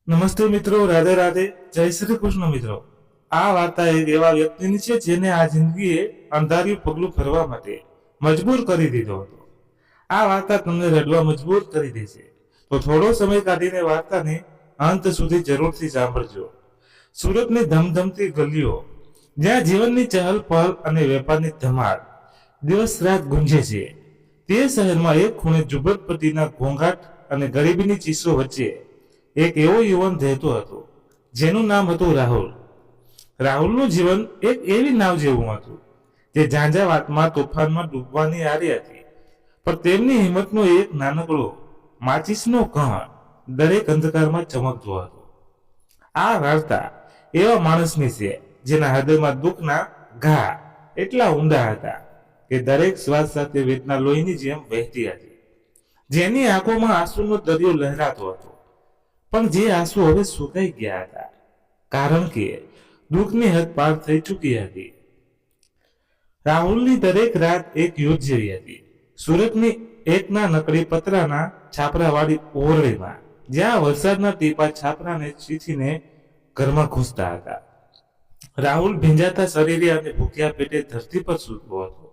નમસ્તે મિત્રો, રાધે રાધે, જય શ્રી કૃષ્ણ મિત્રો. આ વાર્તા એક એવા વ્યક્તિની છે જેને આ જિંદગીએ અંધાર્યું પગલું ભરવા માટે મજબૂર કરી દીધો હતો. આ વાર્તા તમને રડવા મજબૂર કરી દેશે, તો થોડો સમય કાઢીને વાર્તાને અંત સુધી જરૂરથી સાંભળજો. સુરતની ધમધમતી ગલીઓ, જ્યાં જીવનની ચહલ પહલ અને વેપારની ધમાલ દિવસ રાત ગુંજે છે, તે શહેરમાં એક ખૂણે ઝુંપડપટ્ટીના ઘોંઘાટ અને ગરીબીની ચીસો વચ્ચે એક એવો યુવાન રહેતો હતો જેનું નામ હતું રાહુલ. રાહુલનું જીવન એક એવી નાવ જેવું હતું જે ઝાંઝાવાતમાં તોફાનમાં ડૂબવાની આરી હતી, પણ તેમની હિંમતનો એક નાનકડો માચીસનો કણ દરેક અંધકારમાં ચમકતો હતો. આ વાર્તા એવા માણસની છે જેના હૃદયમાં દુઃખના ઘા એટલા ઊંડા હતા કે દરેક શ્વાસ સાથે વેદના લોહીની જેમ વહેતી હતી, જેની આંખોમાં આંસુનો દરિયો લહેરાતો હતો, પણ જે આંસુ હવે સુકાઈ ગયા હતા કારણ કે દુઃખની હદ પાર થઈ ચૂકી હતી. રાહુલની દરેક રાત એક યુદ્ધ જેવી હતી. સુરતની એક નાનકડી પતરાના છાપરાવાળી ઓરડીમાં, જ્યાં વરસાદના ટીપા છાપરાને ચીથીને ઘરમાં ઘૂસતા હતા, રાહુલ ભીંજાતા શરીરે અને ભૂખ્યા પેટે ધરતી પર સૂતો હતો.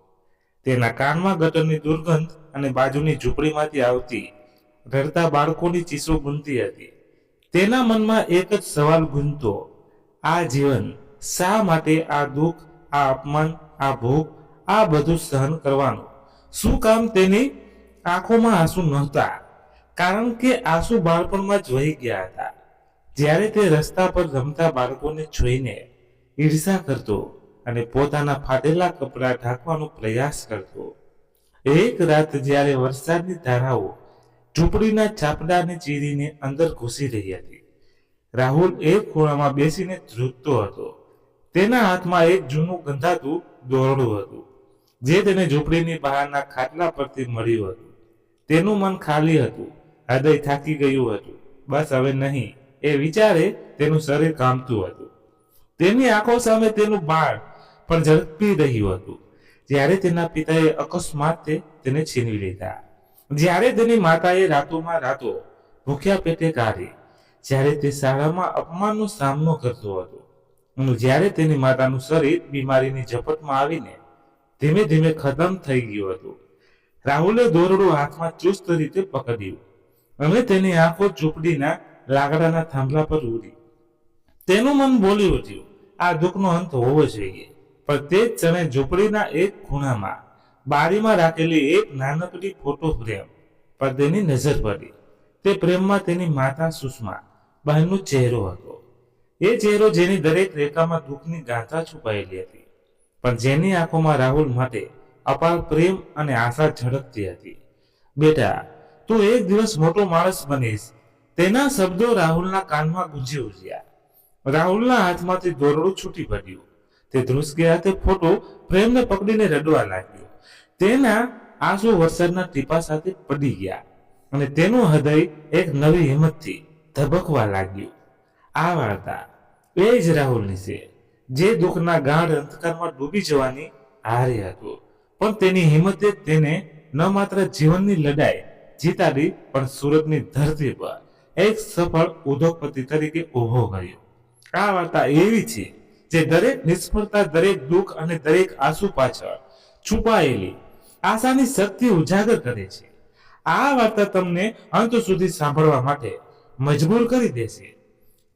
તેના કાનમાં ગટરની દુર્ગંધ અને બાજુની ઝૂંપડીમાંથી આવતી રડતા બાળકોની ચીસો ગુંજતી હતી. તેના મનમાં એક જ સવાલ ગુંજતો, આ જીવન શા માટે? આ દુઃખ, આ અપમાન, આ ભૂખ, આ બધું સહન કરવાનું શું કામ? તેની આંખોમાં આંસુ નહોતા, કારણ કે આંસુ બાળપણમાં જ વહી ગયા હતા, જ્યારે તે રસ્તા પર રમતા બાળકોને જોઈને ઈર્ષા કરતો અને પોતાના ફાટેલા કપડાં ઢાંકવાનો પ્રયાસ કરતો. એક રાત જ્યારે વરસાદની ધારાઓ ઝૂંપડીના છાપડાને ચીરીને અંદર ઘૂસી રહી હતી, રાહુલ એક ખૂણામાં બેસીને ધ્રુજતો હતો. તેના હાથમાં એક જૂનું ગંધાતું દોરડું હતું જે તેને ઝૂંપડીની બહારના ખાટલા પરથી મળ્યું હતું. તેનું મન ખાલી હતું, હૃદય થાકી ગયું હતું. બસ હવે નહીં, એ વિચારે તેનું શરીર કામતું હતું. તેની આંખો સામે તેનું બાળ પણ ઝડપી રહ્યું હતું, જ્યારે તેના પિતાએ અકસ્માતે તેને છીનવી લીધા, જ્યારે તેની માતાએ રાતોમાં રાતો ભૂખ્યા પેટે કાઢી, જ્યારે તે શાળામાં અપમાનનો સામનો કરતો હતો, અને જ્યારે તેની માતાનું શરીર બીમારીની ઝપટમાં આવીને ધીમે ધીમે ખતમ થઈ ગયું હતું. રાહુલે દોરડું હાથમાં ચુસ્ત રીતે પકડ્યું અને તેની આંખો ઝૂંપડીના લાકડાના થાંભલા પર ઉડી. તેનું મન બોલી ઉઠ્યું, આ દુઃખનો અંત હોવો જોઈએ. પણ તે જ ક્ષણે ઝૂંપડીના એક ખૂણામાં બારીમાં રાખેલી એક નાનકડી ફોટો ફ્રેમ પર તેની નજર પડી. તે પ્રેમમાં તેની માતા સુષ્મા બહેનનો ચહેરો હતો. એ ચહેરો જેની દરેક રેખામાં દુઃખની ગાથા છુપાયેલી હતી, પણ જેની આંખોમાં રાહુલ માટે અપાર પ્રેમ અને આશા ઝળકતી હતી. બેટા, તું એક દિવસ મોટો માણસ બનીશ. તેના શબ્દો રાહુલના કાનમાં ગુંજી ઉઠ્યા. રાહુલના હાથમાંથી દોરડું છૂટી પડ્યું. તે ધ્રુસકે હાથે ફોટો પ્રેમને પકડીને રડવા લાગ્યો. તેના આંસુ વરસાદના ટીપા સાથે પડી ગયા અને તેનું હૃદય એક નવી હિંમતથી ધબકવા લાગ્યું. આ વાર્તા એ જ રાહુલની છે જે દુઃખના ગાઢ અંધકારમાં ડૂબી જવાની હારી હતો, પણ તેની હિંમતે તેને ન માત્ર જીવનની લડાઈ જીતાડી, પણ સુરતની ધરતી પર એક સફળ ઉદ્યોગપતિ તરીકે ઊભો કર્યો. આ વાર્તા એવી છે જે દરેક નિષ્ફળતા, દરેક દુઃખ અને દરેક આંસુ પાછળ છુપાયેલી આશાની શક્તિ ઉજાગર કરે છે. આ વાર્તા તમને અંત સુધી સાંભળવા માટે મજબૂર કરી દેશે,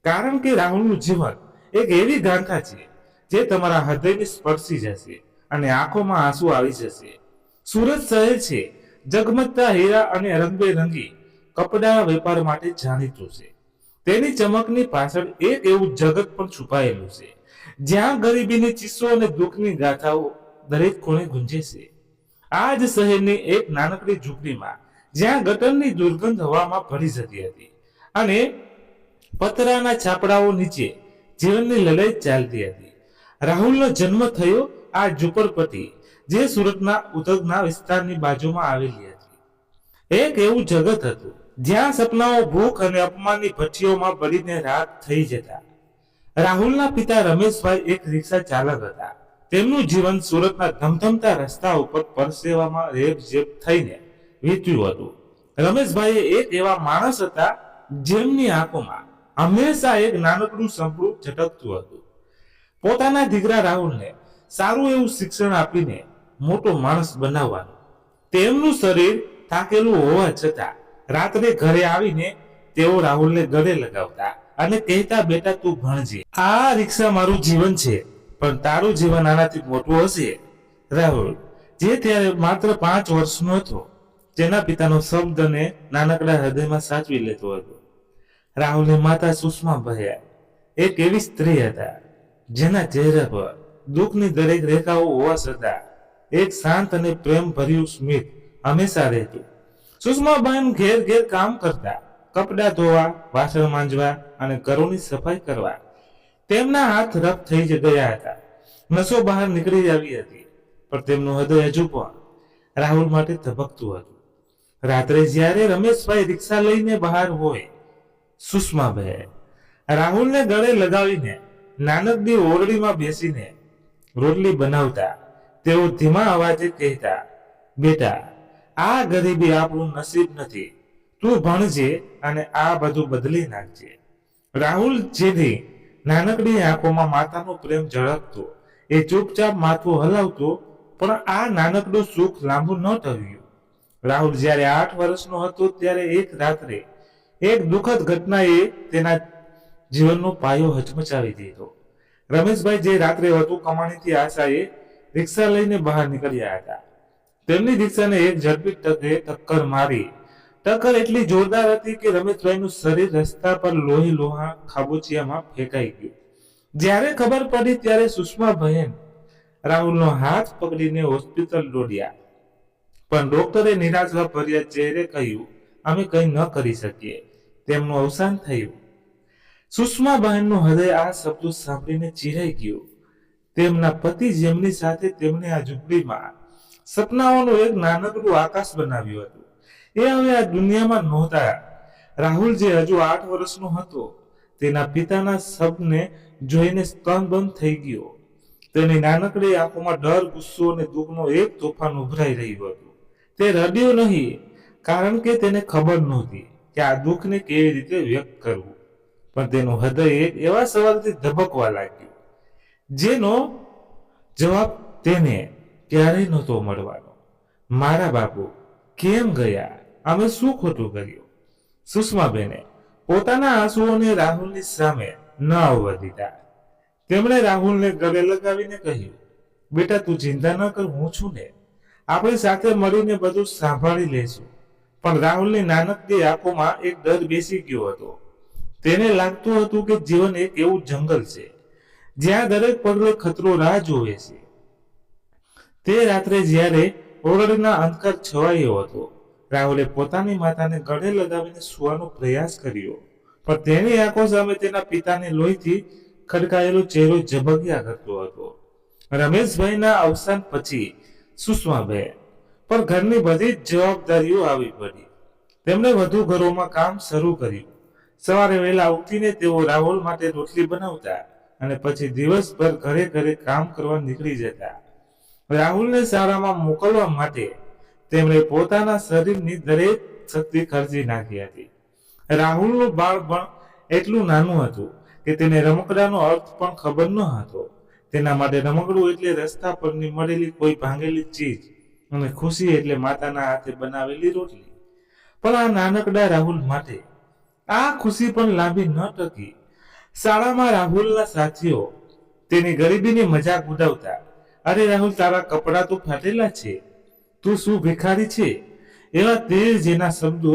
કારણ કે રાહુલનું જીવન એક એવી ગાથા છે જે તમારા હૃદયને સ્પર્શી જશે અને આંખોમાં આંસુ આવી જશે. સુરત શહેર છે જગમગતા હીરા અને રંગબેરંગી કપડા વેપાર માટે જાણીતું છે. તેની ચમકની પાછળ એક એવું જગત પણ છુપાયેલું છે જ્યાં ગરીબીની ચીસો અને દુઃખની ગાથાઓ દરેક ખૂણે ગુંજે છે. આ જ શહેરની એક નાનકડી ઝૂંપડીમાં, જ્યાં ગટરની દુર્ગંધ હવામાં ભળી જતી હતી અને પતરાના છાપડાઓ નીચે જીવનની લડાઈ ચાલતી હતી, રાહુલનો જન્મ થયો. આ ઝૂંપડપટ્ટી જે સુરતના ઉધગના વિસ્તારની બાજુમાં આવેલી હતી, એક એવું જગત હતું જ્યાં સપનાઓ ભૂખ અને અપમાનની ભઠ્ઠીઓમાં બળીને રાત થઈ જતા. રાહુલના પિતા રમેશભાઈ એક રિક્ષા ચાલક હતા. તેમનું જીવન સુરતના ધમધમતા રસ્તા ઉપર પરસેવામાં રેબઝેબ થઈને વીત્યું હતું. રમેશભાઈ એક એવા માણસ હતા જેમની આંખોમાં હંમેશા એક નાનકડું સંપળું ઝટકતું હતું. પોતાના દીકરા રાહુલને સારું એવું શિક્ષણ આપીને મોટો માણસ બનાવવાનું. તેમનું શરીર થાકેલું હોવા છતાં રાત્રે ઘરે આવીને તેઓ રાહુલને ગળે લગાવતા અને કહેતા, બેટા તું ભણજે, આ રિક્ષા મારું જીવન છે, પણ તારું જીવન આનાથી મોટું હશે. રાહુલ, જે ત્યારે માત્ર 5 વર્ષનો હતો, તેના પિતાનો શબ્દને નાનકડા હૃદયમાં સાચવી લેતો હતો. રાહુલની માતા સુષ્માબાઈ એક એવી સ્ત્રી હતા જેના ચહેરા પર દુઃખની દરેક રેખાઓ હોવા છતાં એક શાંત અને પ્રેમ ભર્યું સ્મિત હંમેશા રહેતું. સુષ્માબાઈ ઘેર ઘેર કામ કરતા, કપડાં ધોવા, વાસણ માંજવા અને ઘરોની સફાઈ કરવા. તેમના હાથ રફ થઈ ગયા હતા, નસો બહાર નીકળી આવી હતી, પણ તેમનું હૃદય હજુ પણ રાહુલ માટે ધબકતું હતું. રાત્રે જ્યારે રમેશભાઈ રિક્ષા લઈને બહાર હોય, સુષ્માબાઈ રાહુલને ગળે લગાવીને નાનકડી ઓરડીમાં બેસીને રોટલી બનાવતા. તેઓ ધીમા અવાજે કહેતા, બેટા આ ગરીબી આપણું નસીબ નથી, તું ભણજે અને આ બધું બદલી નાખજે. રાહુલ જેની નાનકડી આંખોમાં માતાનો પ્રેમ ઝળકતો, એ ચૂપચાપ માથું હલાવતો, પણ આ નાનકડું સુખ લાંબુ ન ટક્યું. રાહુલ જ્યારે 8 વર્ષનો હતો ત્યારે એક રાત્રે એક દુઃખદ ઘટનાએ તેના જીવનનો પાયો હચમચાવી દીધો. રમેશભાઈ જે રાત્રે વધુ કમાણીથી આશાએ રિક્ષા લઈને બહાર નીકળ્યા હતા. તેમની રિક્ષાને એક ઝડપી ટ્રકે ટક્કર મારી. ટક્કર એટલી જોરદાર હતી કે રમેશભાઈનું શરીર રસ્તા પર લોહી લોહા ખાબોચિયામાં ફેંકાઈ ગયું. જ્યારે ખબર પડી ત્યારે સુષ્માબહેન રાહુલનો હાથ પકડીને હોસ્પિટલ દોડ્યા, પણ ડોક્ટરે નિરાશા ભર્યા ચહેરે કહ્યું, અમે કંઈ ન કરી શકીએ, તેમનું અવસાન થયું. સુષ્માબહેનનું હૃદય આ શબ્દો સાંભળીને ચીરાઈ ગયું. તેમના પતિ જેમની સાથે તેમને આ ઝૂંપડીમાં સપનાઓનું એક નાનકડું આકાશ બનાવ્યું હતું, એ હવે આ દુનિયામાં નહોતા. રાહુલ જે હજુ 8 વર્ષનો હતો, તેના પિતાના શબ્દને જોઈને સ્તનબંધ થઈ ગયો. તેની નાનકડી આંખોમાં ડર, ગુસ્સો અને દુઃખનો એક તોફાન ઉભરાઈ રહ્યું હતું. તે રડ્યો નહીં, કારણ કે તેને ખબર નહોતી કે આ દુઃખને કેવી રીતે વ્યક્ત કરવું, પણ તેનું હૃદય એક એવા સવાલથી ધબકવા લાગ્યું જેનો જવાબ તેને ક્યારેય નહોતો મળવાનો. મારા બાપુ કેમ ગયા? અમે શું ખોટું કર્યું? સુષ્માબેને પોતાના આંસુઓને રાહુલની સામે ન આવવા દીધા. તેમણે રાહુલને ગળે લગાવીને કહ્યું, બેટા તું ચિંતા ન કર, હું છું ને, આપણે સાથે મળીને બધું સાંભળી લેશું. પણ રાહુલની નાનકડી આંખોમાં એક ડર બેસી ગયો હતો. તેને લાગતું હતું કે જીવન એક એવું જંગલ છે જ્યાં દરેક પગલે ખતરો રાહ જોવે છે. તે રાત્રે જ્યારે ઓરડીના અંધકાર છવાયો હતો, રાહુલે પોતાની માતાને ગળે લગાવીને સૂવાનો પ્રયાસ કર્યો, પણ તેની આંખો સામે તેના પિતાને લોહીથી ખડકાયેલો ચહેરો ઝબક્યા કરતો હતો. રમેશભાઈના અવસાન પછી સુષ્માબેન પર ઘરની બધી જ જવાબદારીઓ આવી પડી. તેમણે વધુ ઘરોમાં કામ શરૂ કર્યું. સવારે વહેલા ઉઠીને તેઓ રાહુલ માટે રોટલી બનાવતા અને પછી દિવસભર ઘરે ઘરે કામ કરવા નીકળી જતા. રાહુલને શાળામાં મોકલવા માટે તેમણે પોતાના શરીરની દરેક શક્તિ ખર્ચી નાખી હતી. રાહુલનું બાળપણ એટલું નાનું હતું કે તેને રમકડાનો અર્થ પણ ખબર ન હતો. તેના માટે રમકડું એટલે રસ્તા પરની મળેલી કોઈ ભાંગેલી ચીજ અને ખુશી એટલે માતાના હાથે બનાવેલી રોટલી. પણ આ નાનકડા રાહુલ માટે આ ખુશી પણ લાંબી ન ટકી. શાળામાં રાહુલના સાથીઓ તેની ગરીબીની મજાક ઉડાવતા. અરે રાહુલ, તારા કપડાં તો ફાટેલા છે, તું શું ભિખારી છે? એવા તે જેના શબ્દો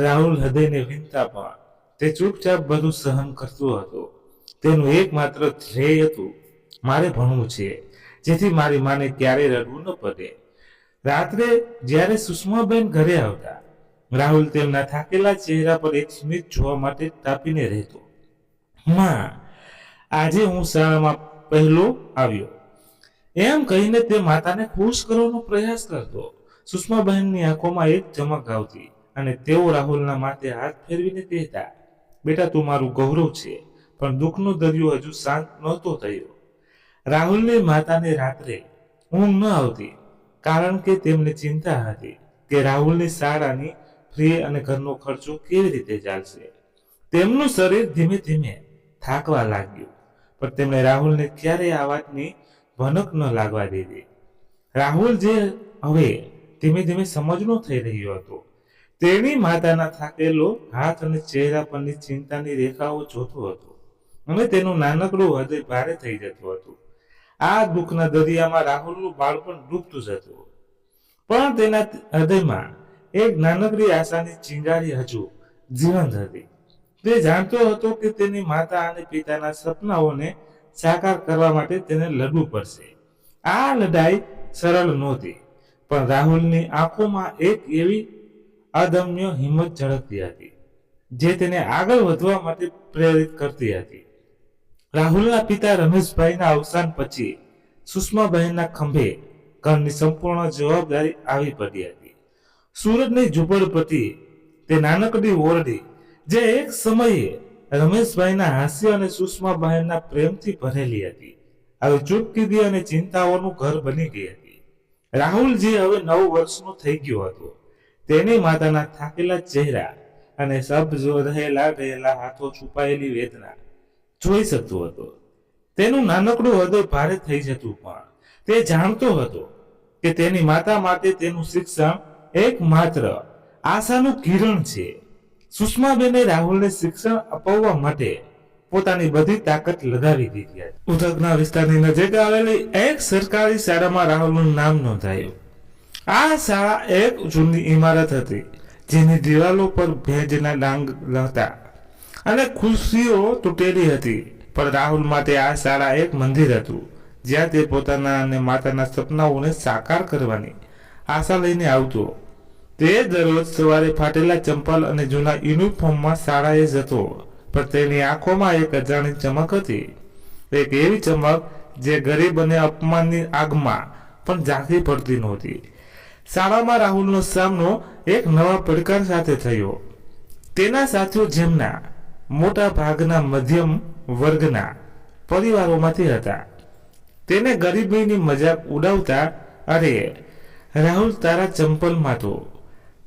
રાહુલ હૃદયને વિંધતા, પણ તે ચૂપચાપ બધું સહન કરતો હતો. તેનું એકમાત્ર ધ્યેય હતું, મારે ભણવું છે, જેથી મારી માને ક્યારેય રડવું ન પડે. રાત્રે જ્યારે સુષ્માબેન ઘરે આવતા, રાહુલ તેમના થાકેલા ચહેરા પર એક સ્મિત જોવા માટે તાપીને રહેતો. માં, આજે હું શાળામાં પહેલો આવ્યો, એમ કહીને તે માતાને ખુશ કરવાનો પ્રયાસ કરતો. સુષ્માબહેનની આંખોમાં એક ચમક આવતી અને તેઓ રાહુલના માથે હાથ ફેરવીને કહેતા, બેટા તું મારું ગૌરવ છે. પણ દુઃખનો દરિયો હજુ શાંત નહોતો થયો. રાહુલની માતાને રાત્રે ઊંઘ ન આવતી, કારણ કે તેમને ચિંતા હતી કે રાહુલની શાળાની ફી અને ઘરનો ખર્ચો કેવી રીતે ચાલશે. તેમનું શરીર ધીમે ધીમે થાકવા લાગ્યું, પણ તેમણે રાહુલને ક્યારેય આ વાતની ભનક ન લાગવા દીધી. રાહુલ જે હવે ધીમે ધીમે સમજનો થઈ રહ્યો હતો, તેની માતાના થાકેલો હાથ અને ચહેરા પરની ચિંતાની રેખાઓ જોતો હતો અને તેનું નાનકડું હૃદય ભારે થઈ જતું હતું. આ દુઃખના દરિયામાં રાહુલનું બાળપણ ડૂબતું જતું, પણ તેના હૃદયમાં એક નાનકડી આશાની ચિંગારી હજુ જીવંત હતી. તે જાણતો હતો કે તેની માતા અને પિતાના સપનાઓને સાકાર કરવા માટે તેને લડવું પડશે. આ લડાઈ સરળ નહોતી, પણ રાહુલની આંખોમાં એક એવી અદમ્ય હિંમત ઝળકતી હતી જે તેને આગળ વધવા માટે પ્રેરિત કરતી હતી. રાહુલના પિતા રમેશભાઈના અવસાન પછી સુષ્માબહેનના ખંભે ઘરની સંપૂર્ણ જવાબદારી આવી પડી હતી. સુરતની ઝૂંપડપટ્ટી, તે નાનકડી ઓરડી જે એક સમયે રમેશભાઈના હાસ્ય અને સુષ્માબહેનના પ્રેમથી ભરેલી હતી, હવે ચૂપકીદી અને ચિંતાઓનું ઘર બની ગઈ હતી. રાહુલ જે હવે 9 વર્ષનો થઈ ગયો હતો, તેની માતાના થાકેલા ચહેરા અને ગયેલા હાથો છુપાયેલી વેદના જોઈ શકતો હતો. તેનું નાનકડું હૃદય ભારે થઈ જતું, પણ તે જાણતો હતો કે તેની માતા માટે તેનું શિક્ષણ એકમાત્ર આશાનું કિરણ છે. સુષ્માબેને રાહુલને શિક્ષણ અપાવવા માટે પોતાની બધી તાકાત લગાવી દીધી હતી. ઉધકના વિસ્તારની નજીક આવેલી એક સરકારી શાળામાં રાહુલનું નામ નોંધાયું. આ શાળા એક જૂની ઇમારત હતી, જેની દિવાલો પર ભેજના ડાંગ હતા અને ખુરશીઓ તૂટેલી હતી. પણ રાહુલ માટે આ શાળા એક મંદિર હતું, જ્યાં તે પોતાના અને માતાના સપનાઓને સાકાર કરવાની આશા લઈને આવતો. તે દરરોજ સવારે ફાટેલા ચંપલ અને જૂના યુનિફોર્મમાં શાળાએ જતો, પણ તેની આંખોમાં એક અજાણી ચમક હતી, એક એવી ચમક જે ગરીબ અને અપમાનની આગમાં પણ ઝાંખી પડતી નહોતી. શાળામાં રાહુલનો સામનો એક નવા પડકાર સાથે થયો. તેના સાથીઓ, જેમના મોટા ભાગના મધ્યમ વર્ગના પરિવારોમાંથી હતા, તેને ગરીબીની મજાક ઉડાવતા, અરે રાહુલ, તારા ચંપલમાં તો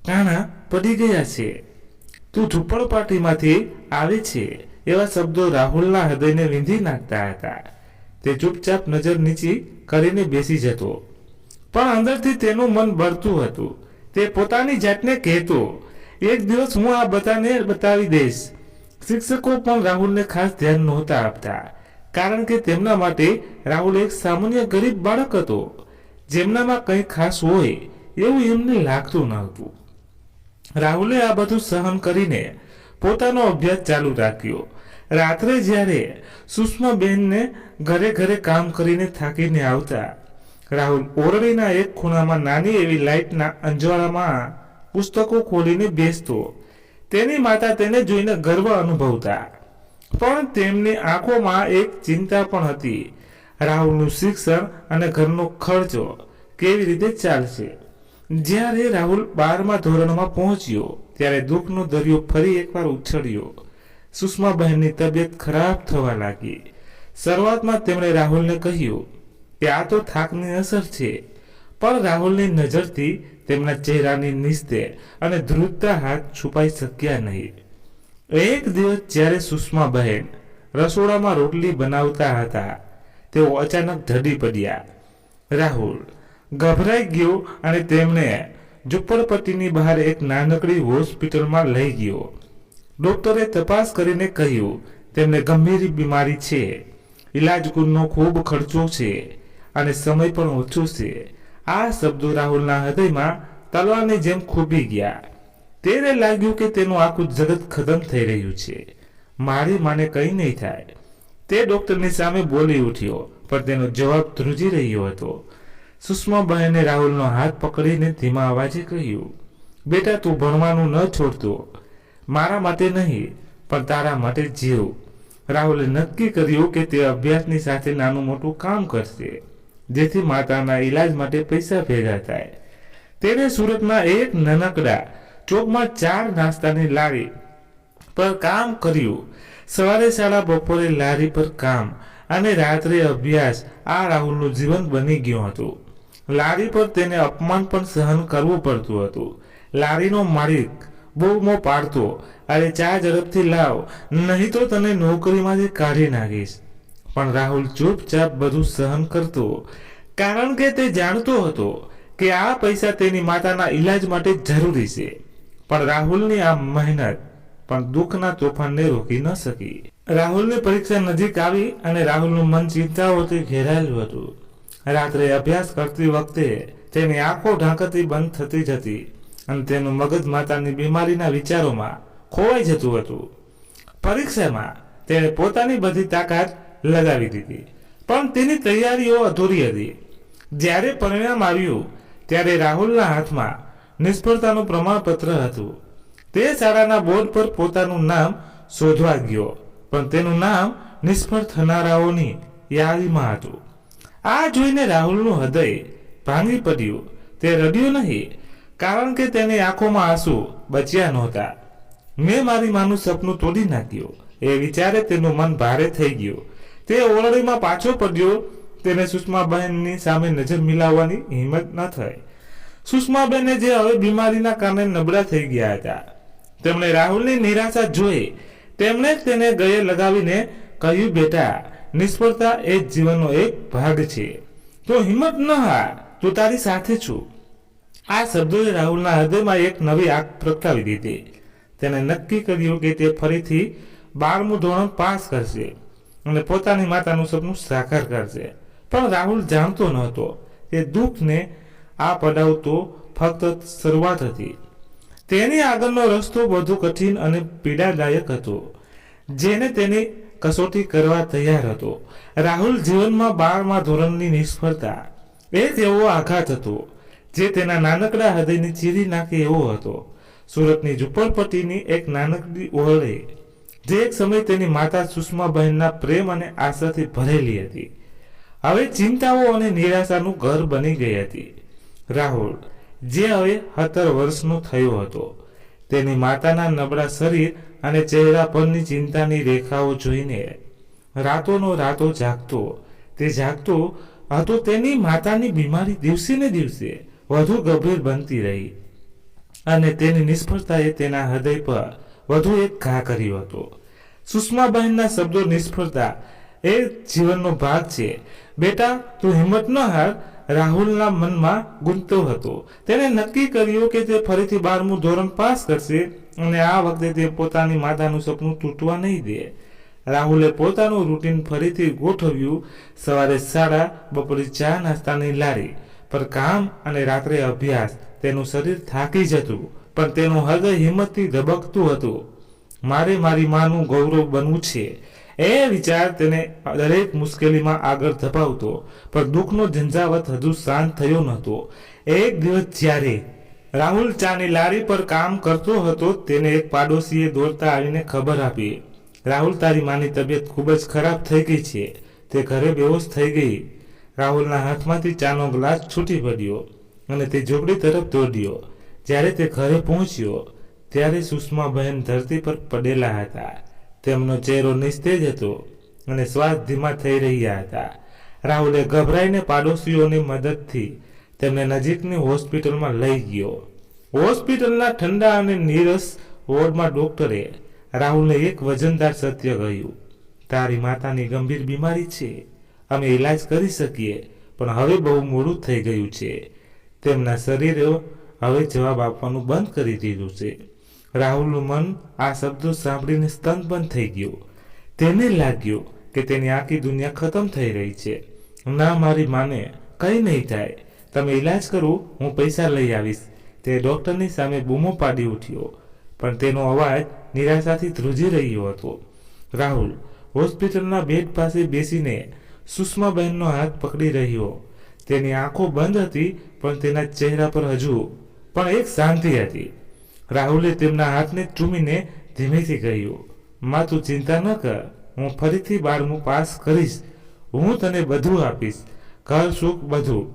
કાણા પડી ગયા છે, તું ઝૂંપડપટ્ટીમાંથી આવે છે, એવા શબ્દો રાહુલના હૃદયને વીંધી નાખતા હતા. તે ચૂપચાપ નજર નીચી કરીને બેસી જતો, પણ અંદરથી તેનું મન બળતું હતું. તે પોતાની જાતને કહેતો, એક દિવસ હું આ બધાને બતાવી દઈશ. શિક્ષકો પણ રાહુલને ખાસ ધ્યાન નહોતા આપતા, કારણ કે તેમના માટે રાહુલ એક સામાન્ય ગરીબ બાળક હતો, જેમનામાં કંઈ ખાસ હોય એવું એમને લાગતું ન હતું. રાહુલે આ બધું સહન કરીને પોતાનો અભ્યાસ ચાલુ રાખ્યો. રાત્રે જ્યારે સુષ્માબેનને ઘરે ઘરે કામ કરીને થાકીને આવતા, રાહુલ ઓરડીના એક ખૂણામાં નાની એવી લાઇટના અંજવાળામાં પુસ્તકો ખોલીને બેસતો. તેની માતા તેને જોઈને ગર્વ અનુભવતા, પણ તેમની આંખોમાં એક ચિંતા પણ હતી. રાહુલનું શિક્ષણ અને ઘરનો ખર્ચો કેવી રીતે ચાલશે? જ્યારે રાહુલ 12મા ધોરણમાં પહોંચ્યો, ત્યારે દુઃખનો દરિયો ફરી એકવાર ઉછળ્યો. સુષ્માબહેનની તબિયત ખરાબ થવા લાગી. શરૂઆતમાં તેમણે રાહુલને કહ્યું કે આ તો થાકની અસર છે, પણ રાહુલની નજરથી તેમના ચહેરાની નિસ્તે અને ધ્રુજતા હાથ છુપાઈ શક્યા નહીં. એક દિવસ જ્યારે સુષ્માબહેન રસોડામાં રોટલી બનાવતા હતા, તેઓ અચાનક ઢળી પડ્યા. રાહુલ ગભરાઈ ગયો અને તેમને ઝૂંપડપટ્ટીની બહાર એક નાનકડી હોસ્પિટલમાં લઈ ગયો. ડોક્ટરે તપાસ કરીને કહ્યું, તેમને ગંભીર બીમારી છે, ઇલાજનો ખૂબ ખર્ચો છે અને સમય પણ ઓછો છે. આ શબ્દો રાહુલના હૃદયમાં તલવારની જેમ ખૂબી ગયા. તેને લાગ્યું કે તેનું આખું જગત ખતમ થઈ રહ્યું છે. મારી માને કંઈ નહીં થાય. તે ડોક્ટરની સામે બોલી ઉઠ્યો, પણ તેનો જવાબ ધ્રુજી રહ્યો હતો. સુષ્માબહેને રાહુલનો હાથ પકડીને ધીમા અવાજે કહ્યું, બેટા, તું ભણવાનું ન છોડતો. મારા માટે નહીં, પણ તારા માટે જીવ. રાહુલે નક્કી કર્યું કે તે અભ્યાસની સાથે નાનું મોટું કામ કરશે, જેથી માતાના ઈલાજ માટે પૈસા ભેગા થાય. તેણે સુરતના એક નાનકડા ચોકમાં 4 નાસ્તાની લારી પર કામ કર્યું. સવારે શાળા, બપોરે લારી પર કામ અને રાત્રે અભ્યાસ. આ રાહુલનું જીવન બની ગયું હતું. લારી પર તેને અપમાન પણ સહન કરવું પડતું હતું. લારીનો માલિક બૂમો પાડતો, અરે ચા ઝડપથી લાવ, નહીં તો તને નોકરીમાંથી કાઢી નાખીશ. પણ રાહુલ ચૂપચાપ બધું સહન કરતો, કારણ કે તે જાણતો હતો કે આ પૈસા તેની માતાના ઈલાજ માટે જરૂરી છે. પણ રાહુલની આ મહેનત પણ દુઃખના તોફાનને રોકી ન શકી. રાહુલની પરીક્ષા નજીક આવી અને રાહુલનું મન ચિંતાઓથી ઘેરાયેલું હતું. રાત્રે અભ્યાસ કરતી વખતે તેની આંખો ઢાંકતી બંધ થતી જતી અને તેનું મગજ માતાની બીમારીના વિચારોમાં ખોવાઈ જતું હતું. પરીક્ષામાં તેણે પોતાની બધી તાકાત લગાવી દીધી, પણ તેની તૈયારીઓ અધૂરી હતી. જ્યારે પરિણામ આવ્યું ત્યારે રાહુલના હાથમાં નિષ્ફળતાનું પ્રમાણપત્ર હતું. તે શાળાના બોર્ડ પર પોતાનું નામ શોધવા ગયો, પણ તેનું નામ નિષ્ફળ થનારાઓની યાદીમાં હતું. આ જોઈને રાહુલનું હૃદય ભાંગી પડ્યું. તે રડ્યો નહીં, કારણ કે તેની આંખોમાં આંસુ બચ્યા નહોતા. મેં મારી માનું સપનું તોડી નાખ્યું, એ વિચારે તેનું મન ભારે થઈ ગયું. તે ઓરડીમાં પાછો પડ્યો. તેને સુષ્માબહેનની સામે નજર મિલાવવાની હિંમત ન થઈ. સુષ્માબેને જે હવે બીમારીના કારણે નબળા થઈ ગયા હતા. તેમણે રાહુલની નિરાશા જોઈ. તેમણે તેને ગળે લગાવીને કહ્યું, બેટા, નિષ્ફળતા એ જ જીવનનો એક ભાગ છે. તો હિંમત ન હાર, તું તારી સાથે છું. આ શબ્દોએ રાહુલના હૃદયમાં એક નવી આગ પ્રગટાવી દીધી. તેને નક્કી કર્યું કે તે ફરીથી 12મું ધોરણ પાસ કરશે અને પોતાની માતાનું સપનું સાકાર કરશે. પણ રાહુલ જાણતો નહોતો કે દુઃખને આ પડાવ તો ફક્ત શરૂઆત હતી. તેની આગળનો રસ્તો વધુ કઠિન અને પીડાદાયક હતો, જેને તેની કસોટી કરવા તૈયાર હતો. રાહુલ જીવનમાં 12મા ધોરણની નિષ્ફળતા એક એવો આઘાત હતો જે તેના નાનકડા હૃદયને ચીરી નાખે એવો હતો. સુરતની ઝૂંપડપટ્ટીની એક નાનકડી ઓરડી, જે એક સમય તેની માતા સુષ્માબહેનના પ્રેમ અને આશાથી ભરેલી હતી, હવે ચિંતાઓ અને નિરાશાનું ઘર બની ગઈ હતી. રાહુલ, જે હવે 17 વર્ષનો થયો હતો, તેની માતાના નબળા શરીર અને ચહેરા પરની ચિંતાની રેખાઓ જોઈને રાતોનો રાતો જાગતો. તે જાગતો હતો. તેની માતાની બીમારી દિવસે ને દિવસે વધુ ગંભીર બનતી રહી અને તેની નિષ્ફળતાએ તેના હૃદય પર વધુ એક ઘા કર્યો હતો. સુષ્માબહેનના શબ્દો, નિષ્ફળતા એ જીવનનો ભાગ છે, બેટા, તું હિંમત ન હાર, રાહુલના મનમાં ગુંજતો હતો. તેણે નક્કી કર્યું કે તે ફરીથી 12મું ધોરણ પાસ કરશે અને આ વખતે તે પોતાની માતાનું સપનું તૂટવા નહીં દે. રાહુલે પોતાનું રૂટીન ફરીથી ગોઠવ્યું. સવારે શાળા, બપોરે ચા નાસ્તાની લારી પર કામ અને રાત્રે અભ્યાસ. તેનું શરીર થાકી જતું, પણ તેનું હૃદય હિંમતથી ધબકતું હતું. મારે મારી માનું ગૌરવ બનવું છે, એ વિચાર તેને દરેક મુશ્કેલીમાં આગળ ધપાવતો. પણ દુઃખનો ઝંઝાવત હજુ શાંત થયો નહોતો. એક દિવસ જ્યારે રાહુલ ચાની લારી પર કામ કરતો હતો, તેને એક પાડોશીએ દોડતા આવીને ખબર આપી, રાહુલ, તારી માની તબિયત ખૂબ જ ખરાબ થઈ ગઈ છે, તે ઘરે બેહોશ થઈ ગઈ. રાહુલના હાથમાંથી ચાનો ગ્લાસ છૂટી પડ્યો અને તે ઝૂંપડી તરફ દોડ્યો. જ્યારે તે ઘરે પહોંચ્યો ત્યારે સુષ્માબહેન ધરતી પર પડેલા હતા. તેમનો ચહેરો નિસ્તેજ હતો અને શ્વાસ ધીમા થઈ રહ્યા હતા. રાહુલે ગભરાઈને પાડોશીઓની મદદથી તેમને નજીકની હોસ્પિટલમાં લઈ ગયો. હોસ્પિટલના ઠંડા અને નીરસ વોર્ડમાં ડોક્ટરે રાહુલને એક વજનદાર સત્ય કહ્યું, તારી માતાની ગંભીર બીમારી છે, અમે ઈલાજ કરી શકીએ, પણ હવે બહુ મોડું થઈ ગયું છે. તેમના શરીરે હવે જવાબ આપવાનું બંધ કરી દીધું છે. રાહુલનું મન આ શબ્દો સાંભળીને સ્તંભ થઈ ગયું. તેને લાગ્યું કે તેની આખી દુનિયા ખતમ થઈ રહી છે. ના, મારી માને કંઈ નહીં થાય, તમે ઈલાજ કરો, હું પૈસા લઈ આવીશ. તે ડોક્ટરની સામે બૂમો પાડી ઉઠ્યો, પણ તેનો અવાજ નિરાશાથી ધ્રુજી રહ્યો હતો. રાહુલ હોસ્પિટલના બેડ પાસે બેસીને સુષ્માબહેનનો હાથ પકડી રહ્યો. તેની આંખો બંધ હતી, પણ તેના ચહેરા પર હજુ પણ એક શાંતિ હતી. રાહુલે તેમના હાથને ચૂમીને ધીમેથી કહ્યું, માં, તું ચિંતા ન કર, હું ફરીથી 12મું પાસ કરીશ. હું તને બધું આપીશ, ઘર, સુખ, બધું.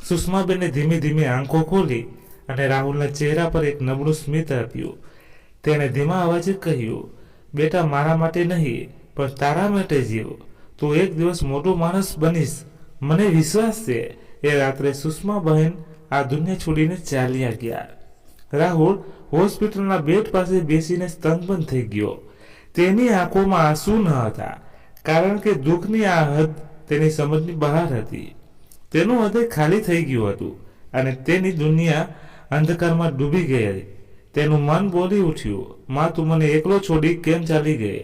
સુષ્માબેને ધીમે ધીમે આંખો ખોલી અને રાહુલના ચહેરા પર એક નબળું સ્મિત આપ્યું. તેણે ધીમા અવાજે કહ્યું, બેટા, મારા માટે નહીં, પણ તારા માટે જીવ. તું એક દિવસ મોટો માણસ બનીશ, મને વિશ્વાસ છે. એ રાત્રે સુષ્માબહેન આ દુનિયા છોડીને ચાલ્યા ગયા. રાહુલ હોસ્પિટલના બેડ પાસે બેસીને સ્તંભ થઈ ગયો. તેની આંખોમાં આંસુ ન હતા, કારણ કે દુઃખની આ હદ તેની સમજની બહાર હતી. તેનું હૃદય ખાલી થઈ ગયું હતું અને તેની દુનિયા અંધકારમાં ડૂબી ગઈ હતી. તેનું મન બોલી ઉઠ્યું, માં તું મને એકલો છોડી કેમ ચાલી ગઈ?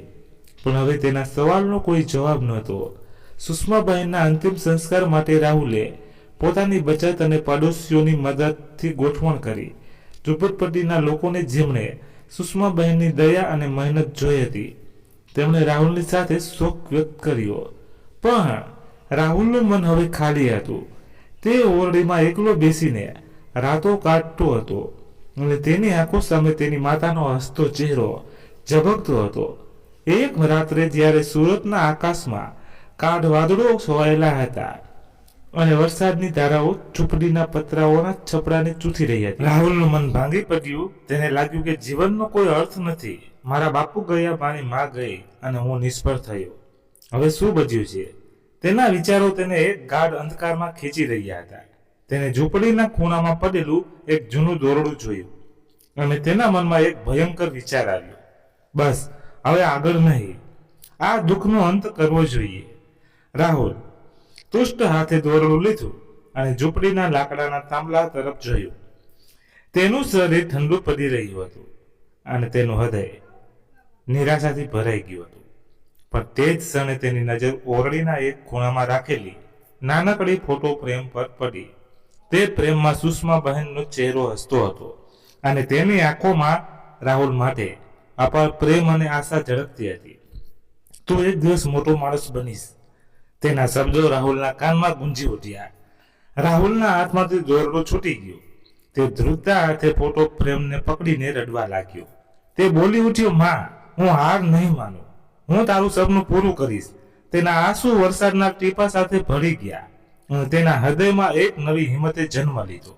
પણ હવે તેના સવાલનો કોઈ જવાબ નહોતો. સુષ્માબહેનના અંતિમ સંસ્કાર માટે રાહુલે પોતાની બચત અને પડોશીઓની મદદથી ગોઠવણ કરી. ઝૂંપડપટ્ટીના લોકોને જેમણે સુષ્માબહેનની દયા અને મહેનત જોઈ હતી, તેમણે રાહુલની સાથે શોક વ્યક્ત કર્યો. પણ રાહુલનું મન હવે ખાલી હતું. તે ઓરડીમાં એકલો બેસીને રાતો કાઢતો હતો અને તેની આંખો સામે તેની માતાનો હસતો ચહેરો ઝબકતો હતો. એક રાત્રે જ્યારે સુરતના આકાશમાં કાળ વાદળો છવાયેલા હતા અને વરસાદની ધારાઓ ઝૂંપડીના પતરાઓના છપડાને ચૂથી રહી હતી, રાહુલનું મન ભાંગી પડ્યું. તેને લાગ્યું કે જીવનનો કોઈ અર્થ નથી. મારા બાપુ ગયા, મારી માં ગઈ અને હું નિષ્ફળ થયો. હવે શું બચ્યું છે? તેના વિચારો તેને એક ગાઢ અંધકારમાં ખેંચી રહ્યા હતા. તેને ઝૂંપડીના ખૂણામાં પડેલું એક જૂનું દોરડું જોયું અને તેના મનમાં એક ભયંકર વિચાર આવ્યો. બસ, હવે આગળ નહીં. આ દુઃખનો અંત કરવો જોઈએ. રાહુલ તુષ્ટ હાથે દોરડું લીધું અને ઝૂંપડીના લાકડાના થાંભલા તરફ જોયું. તેનું શરીર ઠંડુ પડી રહ્યું હતું અને તેનું હૃદય નિરાશાથી ભરાઈ ગયું હતું. પણ તે જ ક્ષણે તેની નજર ઓરડીના એક ખૂણામાં રાખેલી નાનકડી ફોટો ફ્રેમ પર પડી. તે ફ્રેમમાં સુષ્માબહેનનો ચહેરો હસતો હતો અને તેની આંખોમાં રાહુલ માટે અપાર પ્રેમ અને આશા ઝળકતી હતી. તું એક દિવસ મોટો માણસ બનીશ. તેના શબ્દો રાહુલના કાનમાં ગુંજી ઉઠ્યા. રાહુલના હાથમાંથી દોરડું છૂટી ગયું. તે ધ્રુજતા હાથે ફોટો ફ્રેમને પકડીને રડવા લાગ્યો. તે બોલી ઉઠ્યો, માં, હું હાર નહીં માનું. હું તારું સપનું પૂરું કરીશ. તેના આંસુ વરસાદના ટીપા સાથે ભળી ગયા અને તેના હૃદયમાં એક નવી હિંમતે જન્મ લીધો.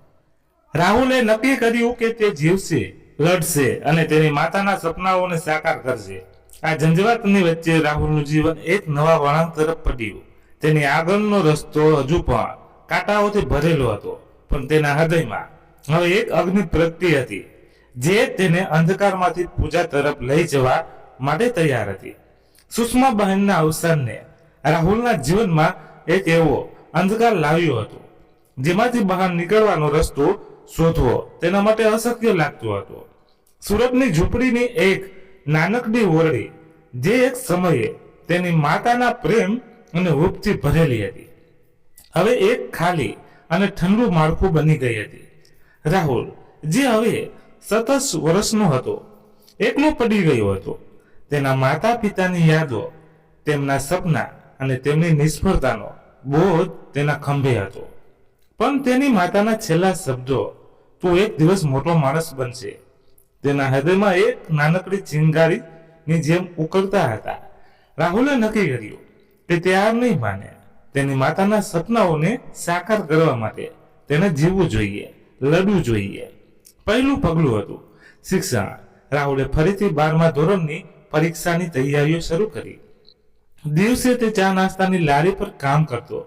રાહુલે નક્કી કર્યું કે તે જીવશે, લડશે અને તેની માતાના સપનાઓને સાકાર કરશે. આ ઝંઝવાતની વચ્ચે રાહુલનું જીવન એક નવા વળાંક તરફ પડ્યું. તેની આગળનો રસ્તો હજુ પણ કાંટાઓથી ભરેલો હતો, પણ તેના હૃદયમાં હવે એક અગ્નિ પ્રગટી હતી, જે તેને અંધકારમાંથી પૂજા તરફ લઈ જવા માટે તૈયાર હતી. સુષ્માબહેનના અવસાનને રાહુલના જીવનમાં એક એવો અંધકાર લાવ્યો હતો, જેમાંથી બહાર નીકળવાનો રસ્તો શોધવો તેના માટે અશક્ય લાગતો હતો. સુરતની ઝૂંપડીની એક નાનકડી ઓરડી, જે એક સમયે તેની માતાના પ્રેમ અને હૂંફથી ભરેલી હતી, હવે એક ખાલી અને ઠંડુ માળખું બની ગઈ હતી. રાહુલ, જે હવે 27 વર્ષનો હતો, એકલો પડી ગયો હતો. તેના માતા પિતાની યાદો, તેમના સપના અને તેમની નિષ્ફળતાનો બોધ તેના ખંભે હતો. પણ તેની માતાના છેલ્લા શબ્દો, તું એક દિવસ મોટો માણસ બનશે, તેના હૃદયમાં એક નાનકડી ચિંગારીની જેમ ઉકળતા હતા. રાહુલે નક્કી કર્યું કે તે હાર નહીં માને. તેની માતાના સપનાઓને સાકાર કરવા માટે તેને જીવવું જોઈએ, લડવું જોઈએ. પહેલું પગલું હતું શિક્ષણ. રાહુલે ફરીથી 12મા ધોરણની પરીક્ષાની તૈયારીઓ શરૂ કરી. દિવસે તે ચા નાસ્તાની લારી પર કામ કરતો,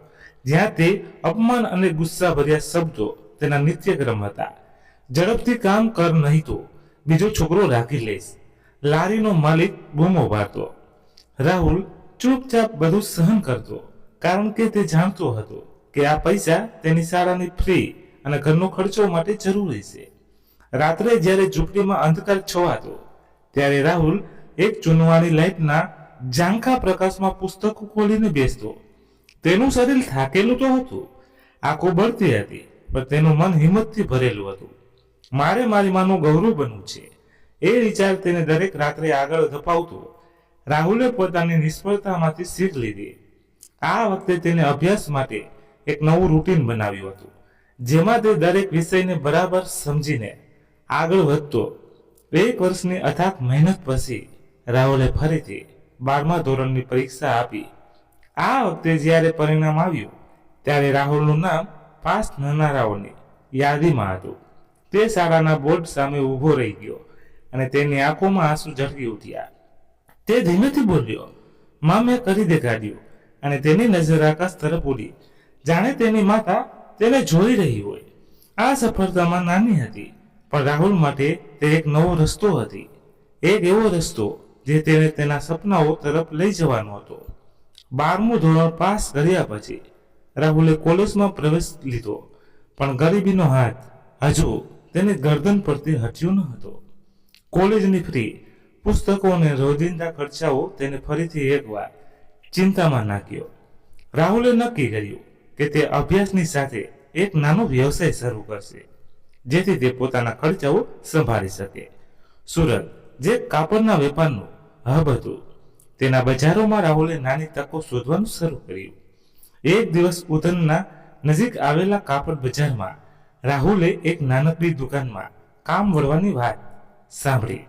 જ્યાં તે અપમાન અને ગુસ્સા ભર્યા શબ્દો તેના નિત્યક્રમ હતા. ઝડપથી કામ કર, નહીં તો બીજો છોકરો રાખી લઈશ, લારીનો માલિક બૂમો પાડતો. રાહુલ ચૂપચાપ બધું સહન કરતો, કારણ કે તે જાણતો હતો કે આ પૈસા તેની શાળાની ફી અને ઘરનો ખર્ચો માટે જરૂરી છે. રાત્રે જ્યારે ઝૂંપડીમાં અંધકાર છવાતો, ત્યારે રાહુલ એક ચૂનવાણી લાઇટના ઝાંખા પ્રકાશમાં પુસ્તકો ખોલીને બેસતો. તેનું શરીર થાકેલું તો હતું, આંખો બળતી હતી, પણ તેનું મન હિંમતથી ભરેલું હતું. મારે મારી માનું ગૌરવ બનવું છે, એ વિચાર તેને દરેક રાત્રે આગળ ધપાવતો. રાહુલે પોતાની નિષ્ફળતામાંથી શીખ લીધી. આ વખતે તેને અભ્યાસ માટે એક નવું રૂટીન બનાવ્યું હતું, જેમાં તે દરેક વિષયને બરાબર સમજીને આગળ વધતો. 1 વર્ષની અથાગ મહેનત પછી રાહુલે ફરીથી 12મા ધોરણની પરીક્ષા આપી. આ વખતે જ્યારે પરિણામ આવ્યું, ત્યારે રાહુલનું નામ પાસ થનારાઓની યાદીમાં હતું. તે શાળાના બોર્ડ સામે ઊભો રહી ગયો અને તેની આંખોમાં આંસુ ઝળકી ઉઠ્યા. તે ધીમેથી બોલ્યો, માં, મેં કરી દેખાડ્યું. અને તેની નજર આકાશ તરફ ઉડી, જાણે તેની માતા તેને જોઈ રહી હોય. આ સફળતામાં નાની હતી, પણ રાહુલ માટે તે એક નવો રસ્તો હતી, એક એવો રસ્તો જે તેને તેના સપનાઓ તરફ લઈ જવાનો હતો. 12મું ધોરણ પાસ કર્યા પછી રાહુલે કોલેજમાં પ્રવેશ લીધો, પણ ગરીબીનો હાથ હજુ તેને ગરદન પરથી હટ્યો ન હતો. કોલેજની ફી, પુસ્તકો અને રોજિંદા ખર્ચાઓ તેને ફરીથી એકવાર ચિંતામાં નાખ્યો. રાહુલે નક્કી કર્યું કે તે અભ્યાસની સાથે એક નાનો વ્યવસાય શરૂ કરશે, જેથી તે પોતાના ખર્ચાઓ સંભાળી શકે. સુરત, જે કાપડના વેપારનું હબ હતું, તેના બજારોમાં રાહુલે નાની તકો શોધવાનું શરૂ કર્યું. એક દિવસ ઉધનના નજીક આવેલા કાપડ બજારમાં રાહુલે એક નાનકડી દુકાનમાં કામ વળવાની વાત સાંભળી.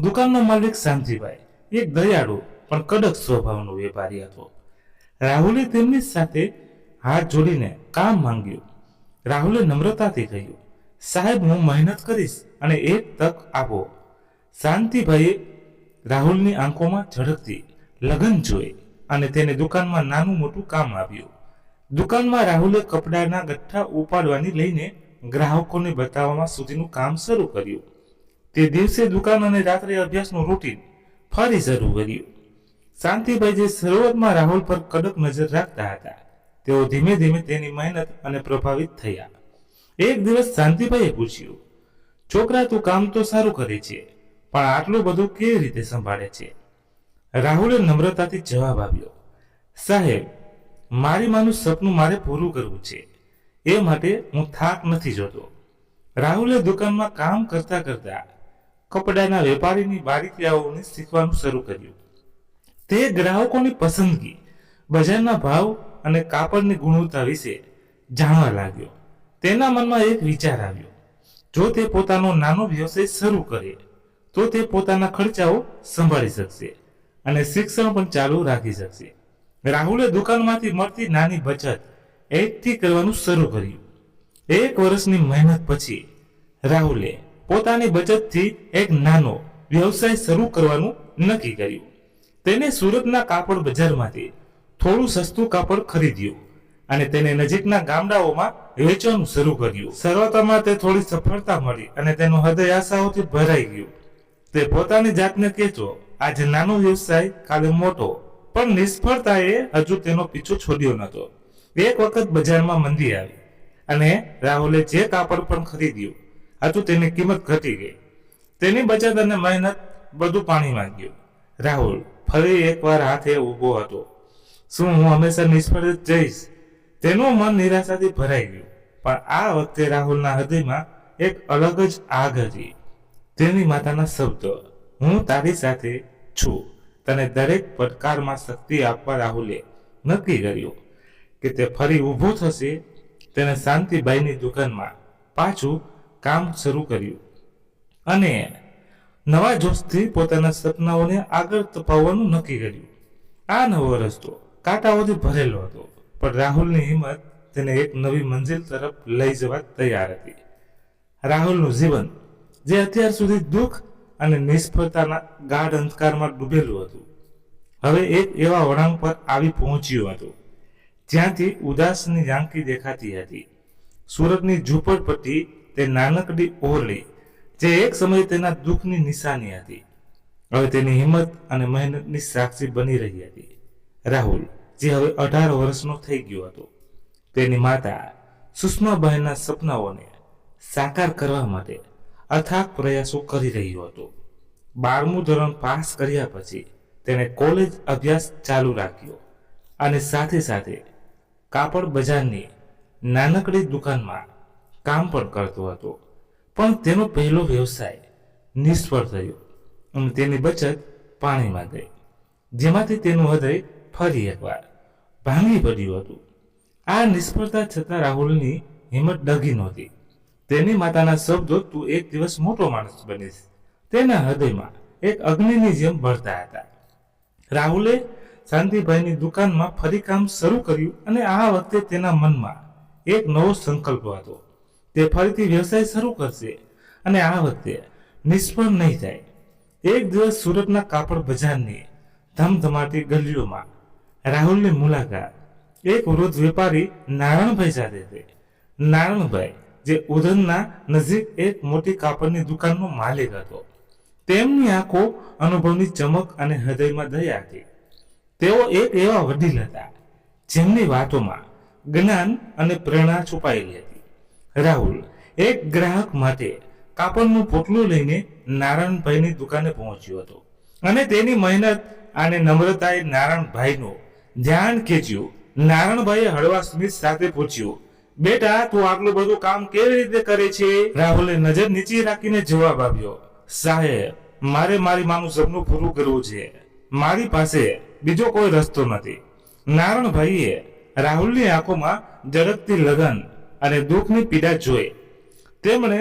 દુકાનનો માલિક શાંતિભાઈ એક દયાળુ પણ કડક સ્વભાવનો વેપારી હતો. રાહુલે તેમની સાથે હાથ જોડીને કામ માંગ્યું. રાહુલે નમ્રતાથી કહ્યું, સાહેબ, હું મહેનત કરીશ અને એક તક આપો. શાંતિભાઈએ રાહુલની આંખોમાં ઝળકતી લગન જોઈ અને તેને દુકાનમાં નાનું મોટું કામ આપ્યું. દુકાનમાં રાહુલે કપડાના ગઠ્ઠા ઉપાડવાની લઈને ગ્રાહકોને બતાવવા સુધીનું કામ શરૂ કર્યું. તે દિવસે દુકાન અને રાત્રે અભ્યાસનું રૂટીન ફરી શરૂ કર્યું. શાંતિભાઈ, જે શરૂઆતમાં રાહુલ પર કડક નજર રાખતા હતા, તેઓ ધીમે ધીમે તેની મહેનત અને પ્રભાવિત થયા. એક દિવસ શાંતિભાઈએ પૂછ્યું, છોકરા, તું કામ તો સારું કરે છે, પણ આટલું બધું કેવી રીતે સંભાળે છે? રાહુલે નમ્રતાથી જવાબ આપ્યો, સાહેબ, મારી માનું સપનું મારે પૂરું કરવું છે, એ માટે હું થાક નથી જોતો. રાહુલે દુકાનમાં કામ કરતા કરતા કપડાના વેપારીની બારીકીઓને શીખવાનું શરૂ કર્યું. તે ગ્રાહકોની પસંદગી, બજારના ભાવ અને કાપડની ગુણવત્તા વિશે જાણવા લાગ્યો. તેના મનમાં એક વિચાર આવ્યો, જો તે પોતાનો નાનો વ્યવસાય શરૂ કરે તો તે પોતાના ખર્ચાઓ સંભાળી શકશે અને શિક્ષણ પણ ચાલુ રાખી શકશે. રાહુલે દુકાનમાંથી મળતી નાની બચત એકઠી કરવાનું શરૂ કર્યું. 1 વર્ષની મહેનત પછી રાહુલે પોતાની બચતથી એક નાનો વ્યવસાય શરૂ કરવાનું નક્કી કર્યું. તેને સુરતના કાપડ બજારમાંથી થોડું સસ્તું કાપડ ખરીદ્યું અને તેને નજીકના ગામડાઓમાં વેચવાનું શરૂ કર્યું. શરૂઆતમાં તે થોડી સફળતા મળી અને તેનું હૃદય આશાઓથી ભરાઈ ગયું. તે પોતાની જાતને કહેતો, આજે નાનો વ્યવસાય, કાલે મોટો. પણ નિષ્ફળતાએ હજુ તેનો પીછો છોડ્યો નહોતો. એક વખત બજારમાં મંદી આવી અને રાહુલે જે કાપડ પણ ખરીદ્યું હતું તેની કિંમત ઘટી ગઈ. તેની બચત અને મહેનત બધું પાણીમાં ગયું. રાહુલ ફરી એકવાર હાથે ઊભો હતો. શું હું હંમેશા નિષ્ફળ જ જઈશ? તેનું મન નિરાશાથી ભરાઈ ગયું. પણ આ વખતે રાહુલના હૃદયમાં એક અલગ જ આગ હતી. તેની માતાના શબ્દો, હું તારી સાથે છું, તને દરેક પડકારમાં શક્તિ આપવા. રાહુલે નક્કી કર્યું કે તે ફરી ઊભો થશે. તેને શાંતિભાઈની દુકાનમાં પાછું કામ શરૂ કર્યું અને નવા જોશથી પોતાના સપનાઓને આગળ તપાવવાનું નક્કી કર્યું. આ નવો રસ્તો કાંટાઓથી ભરેલો હતો, પણ રાહુલની હિંમત તેને એક નવી મંજિલ તરફ લઈ જવા તૈયાર હતી. રાહુલનું જીવન, જે અત્યાર સુધી દુઃખ અને નિષ્ફળતાના ગાઢ અંધકારમાં ડૂબેલું હતું, હવે એક એવા વળાંક પર આવી પહોંચ્યું હતું જ્યાંથી ઉદાસની ઝાંકી દેખાતી હતી. સુરતની ઝૂંપડપટ્ટી, તે નાનકડી ઓરડી જે એક સમયે તેના દુઃખની નિશાની હતી, હવે તેની હિંમત અને મહેનતની સાક્ષી બની રહી હતી. રાહુલ, જે હવે 18 વર્ષનો થઈ ગયો હતો, તેની માતા સુષ્માબહેનના સપનાઓને સાકાર કરવા માટે અથાગ પ્રયાસો કરી રહ્યો હતો. 12મું ધોરણ પાસ કર્યા પછી તેણે કોલેજ અભ્યાસ ચાલુ રાખ્યો અને સાથે સાથે કાપડ બજારની નાનકડી દુકાનમાં કામ પણ કરતો હતો. પણ તેનો પહેલો વ્યવસાય નિષ્ફળ થયો અને તેની બચત પાણીમાં ગઈ, જેમાંથી તેનું હૃદય ફરી એકવાર ભાંગી પડ્યું હતું. આ નિષ્ફળતા છતાં રાહુલની હિંમત ડગી નહોતી. તેની માતાના શબ્દો, તું એક દિવસ મોટો માણસ બનીશ, તેના હૃદયમાં એક અગ્નિની જેમ બળતા હતા. રાહુલે શાંતિભાઈની દુકાનમાં ફરી કામ શરૂ કર્યું અને આ વખતે તેના મનમાં એક નવો સંકલ્પ હતો. તે ફરીથી વ્યવસાય શરૂ કરશે અને આ વખતે નિષ્ફળ નહીં થાય. એક દિવસ સુરતના કાપડ બજારની ધમધમાટી ગલીઓમાં રાહુલની મુલાકાત એક વૃદ્ધ વેપારી નારણભાઈ સાથે થઈ. નારણભાઈ, જે ઉધનના નજીક એક મોટી કાપડની દુકાનનો માલિક હતો. તેમની આંખો અનુભવની ચમક અને હૃદયમાં દયા હતી. તેઓ એક એવા વડીલ હતા જેમની વાતોમાં જ્ઞાન અને પ્રેરણા છુપાયેલી હતી. રાહુલ એક ગ્રાહક માટે કાપડનું પોટલું લઈને નારાયણભાઈની દુકાને પહોંચ્યો હતો અને તેની મહેનત અને નમ્રતાએ નારાયણભાઈનું ધ્યાન ખેંચ્યું. નારાયણભાઈએ હળવા સ્મિત સાથે પૂછ્યું, બેટા, તું આટલું બધું કામ કેવી રીતે કરે છે? રાહુલે નજર નીચે રાખીને જવાબ આપ્યો, સાહેબ, મારે મારી માનું સપનું પૂરું કરવું છે. મારી પાસે બીજો કોઈ રસ્તો નથી. નારાયણભાઈએ રાહુલની આંખોમાં ઝળકતી લગન અને દુઃખની પીડા જોઈ. તેમણે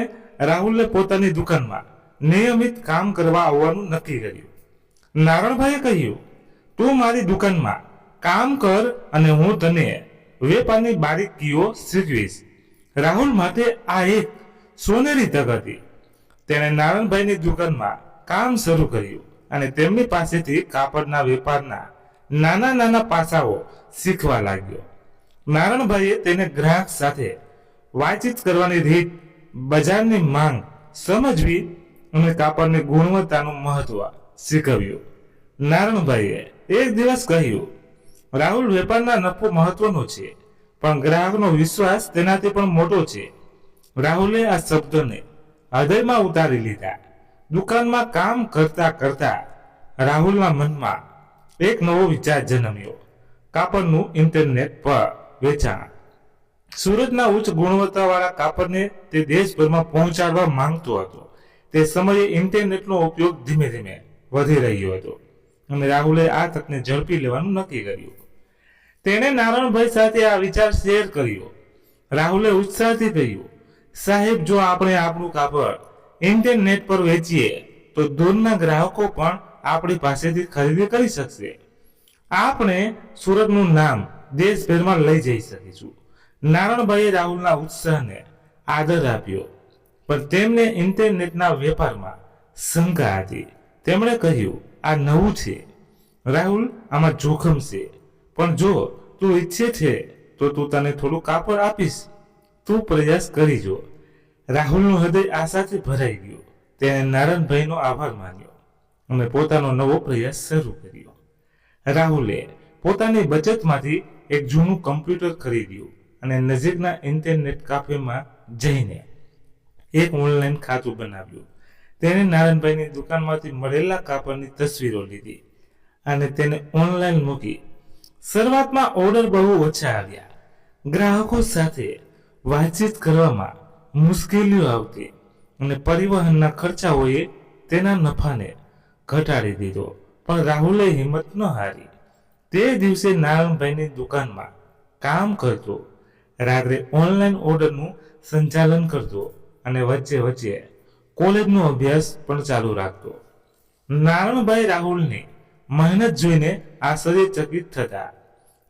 રાહુલને પોતાની દુકાનમાં નિયમિત કામ કરવા આવવાનું નક્કી કર્યું. નારાયણભાઈએ કહ્યું, તું મારી દુકાનમાં કામ કર અને હું તને વેપારની બારીકીઓ શીખવીશ. રાહુલ માટે આ એક સોનેરી તક હતી. તેણે નારાયણભાઈની દુકાનમાં કામ શરૂ કર્યું અને તેમની પાસેથી કાપડના વેપારના નાના નાના પાસાઓ શીખવા લાગ્યો. નારાયણભાઈએ તેને ગ્રાહક સાથે વાતચીત કરવાની રીત, બજારની માંગ સમજવી અને કાપડની ગુણવત્તાનું મહત્વ શીખવ્યું. નારાયણભાઈએ એક દિવસ કહ્યું, રાહુલ, વેપારના નફો મહત્વનો છે, પણ ગ્રાહકનો વિશ્વાસ તેનાથી પણ મોટો છે. રાહુલે આ શબ્દોને હૃદયમાં ઉતારી લીધા. દુકાનમાં કામ કરતા કરતા રાહુલના મનમાં એક નવો વિચાર જન્મ્યો. કાપડનું ઇન્ટરનેટ પર વેચાણ. સુરતના ઉચ્ચ ગુણવત્તાવાળા કાપડને તે દેશભરમાં પહોંચાડવા માંગતો હતો. તે સમયે ઇન્ટરનેટનો ઉપયોગ ધીમે ધીમે વધી રહ્યો હતો અને રાહુલે આ તકને ઝડપી લેવાનું નક્કી કર્યું. તેણે નારાયણભાઈ સાથે આ વિચાર શેર કર્યો. રાહુલે ઉત્સાહથી કહ્યું, સાહેબ, જો આપણે આપણું કાપડ ઇન્ટરનેટ પર વેચીએ તો દૂરના ગ્રાહકો પણ આપણી પાસેથી ખરીદી કરી શકશે. આપણે સુરતનું નામ દેશભરમાં લઈ જઈ શકીશું. નારાયણભાઈએ રાહુલના ઉત્સાહને આદર આપ્યો, પણ તેમને ઇન્ટરનેટના વેપારમાં શંકા હતી. તેમણે કહ્યું, આ નવું છે રાહુલ, આમાં જોખમ છે, પણ જો તું ઈચ્છે છે તો તું તને થોડું કાપડ આપીશ. તું પ્રયાસ કરી જો. રાહુલનું હૃદય આશાથી ભરાઈ ગયું. તેણે નારાયણભાઈનો આભાર માન્યો અને પોતાનો નવો પ્રયાસ શરૂ કર્યો. રાહુલે પોતાની બચતમાંથી એક જૂનું કમ્પ્યુટર ખરીદ્યું અને નજીકના ઇન્ટરનેટ કાફેમાં જઈને એક ઓનલાઈન ખાતું બનાવ્યું. તેણે નારાયણભાઈની દુકાનમાંથી મળેલા કાપડની તસવીરો લીધી અને તેને ઓનલાઈન મૂકી. શરૂઆતમાં ઓર્ડર બહુ ઓછા આવ્યા. ગ્રાહકો સાથે વાતચીત કરવામાં મુશ્કેલીઓ આવતી અને પરિવહનના ખર્ચાઓએ તેના નફાને ઘટાડી દીધો. પણ રાહુલે હિંમત ન હારી. તે દિવસે નારાયણભાઈની દુકાનમાં કામ કરતો, રાત્રે ઓનલાઈન ઓર્ડરનું સંચાલન કરતો અને વચ્ચે વચ્ચે કોલેજનો અભ્યાસ પણ ચાલુ રાખતો. નારાયણભાઈ રાહુલની મહેનત જોઈને આશ્ચર્યચકિત થતા.